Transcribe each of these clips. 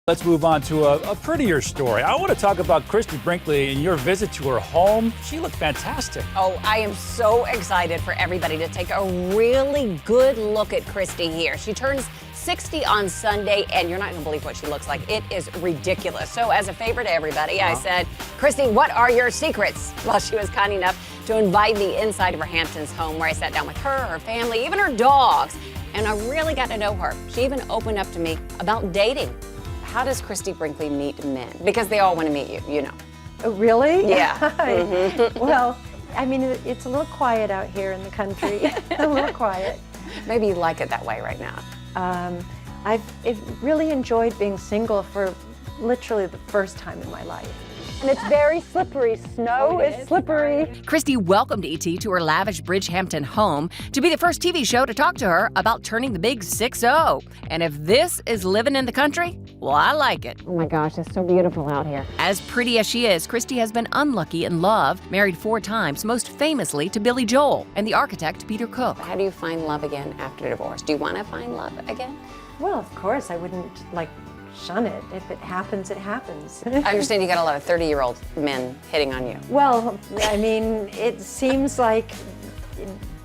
Let's move on to a prettier story. I want to talk about Christie Brinkley and your visit to her home. She looked fantastic. Oh, I am so excited for everybody to take a really good look at Christie here. She turns 60 on Sunday, and you're not going to believe what she looks like. It is ridiculous. So as a favor to everybody, I said, Christie, what are your secrets? Well, she was kind enough to invite me inside of her Hamptons home, where I sat down with her family, even her dogs, and I really got to know her. She even opened up to me about dating. How does Christie Brinkley meet men? Because they all want to meet you, you know. Oh, really? Yeah. Well, I mean, it's a little quiet out here in the country. A little quiet. Maybe you like it that way right now. I've really enjoyed being single for literally the first time in my life. And it's very slippery. Snow is slippery. Christie welcomed E.T. to her lavish Bridgehampton home to be the first TV show to talk to her about turning the big 6-0. And if this is living in the country, well, I like it. Oh my gosh, it's so beautiful out here. As pretty as she is, Christie has been unlucky in love, married 4 times, most famously to Billy Joel and the architect Peter Cook. How do you find love again after divorce? Do you want to find love again? Well, of course, I wouldn't shun it. If it happens, it happens. I understand you got a lot of 30-year-old men hitting on you. Well, I mean, it seems like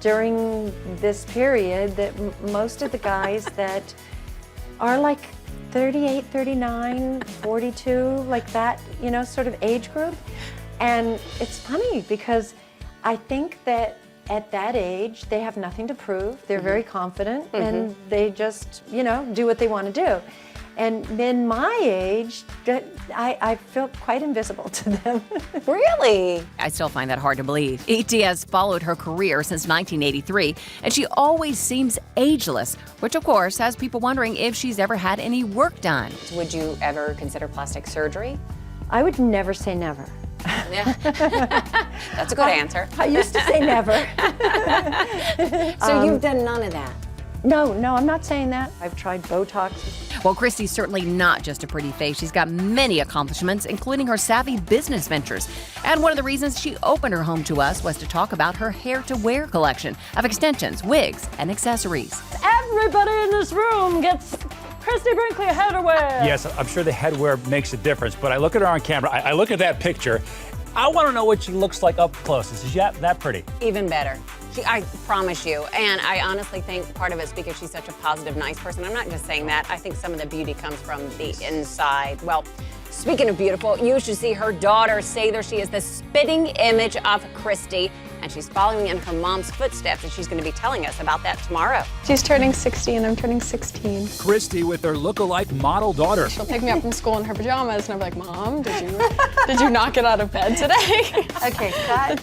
during this period that most of the guys that are like 38, 39, 42, like that, you know, sort of age group. And it's funny because I think that at that age, they have nothing to prove. They're very confident and they just, you know, do what they want to do. And men my age, I feel quite invisible to them. Really? I still find that hard to believe. E.T. has followed her career since 1983, and she always seems ageless, which of course has people wondering if she's ever had any work done. Would you ever consider plastic surgery? I would never say never. Yeah. That's a good answer. I used to say never. So you've done none of that? No, I'm not saying that. I've tried Botox. Well, Christie's certainly not just a pretty face. She's got many accomplishments, including her savvy business ventures. And one of the reasons she opened her home to us was to talk about her hair-to-wear collection of extensions, wigs, and accessories. Everybody in this room gets Christie Brinkley headwear. Yes, I'm sure the headwear makes a difference, but I look at her on camera, I look at that picture, I want to know what she looks like up close. Is she that pretty? Even better. I promise you, and I honestly think part of it's because she's such a positive, nice person. I'm not just saying that. I think some of the beauty comes from the inside. Well, speaking of beautiful, you should see her daughter, Sather. She is the spitting image of Christie, and she's following in her mom's footsteps, and she's going to be telling us about that tomorrow. She's turning 60 and I'm turning 16. Christie with her look-alike model daughter. She'll pick me up from school in her pajamas and I'll be like, Mom, did you not get out of bed today? Okay, cut.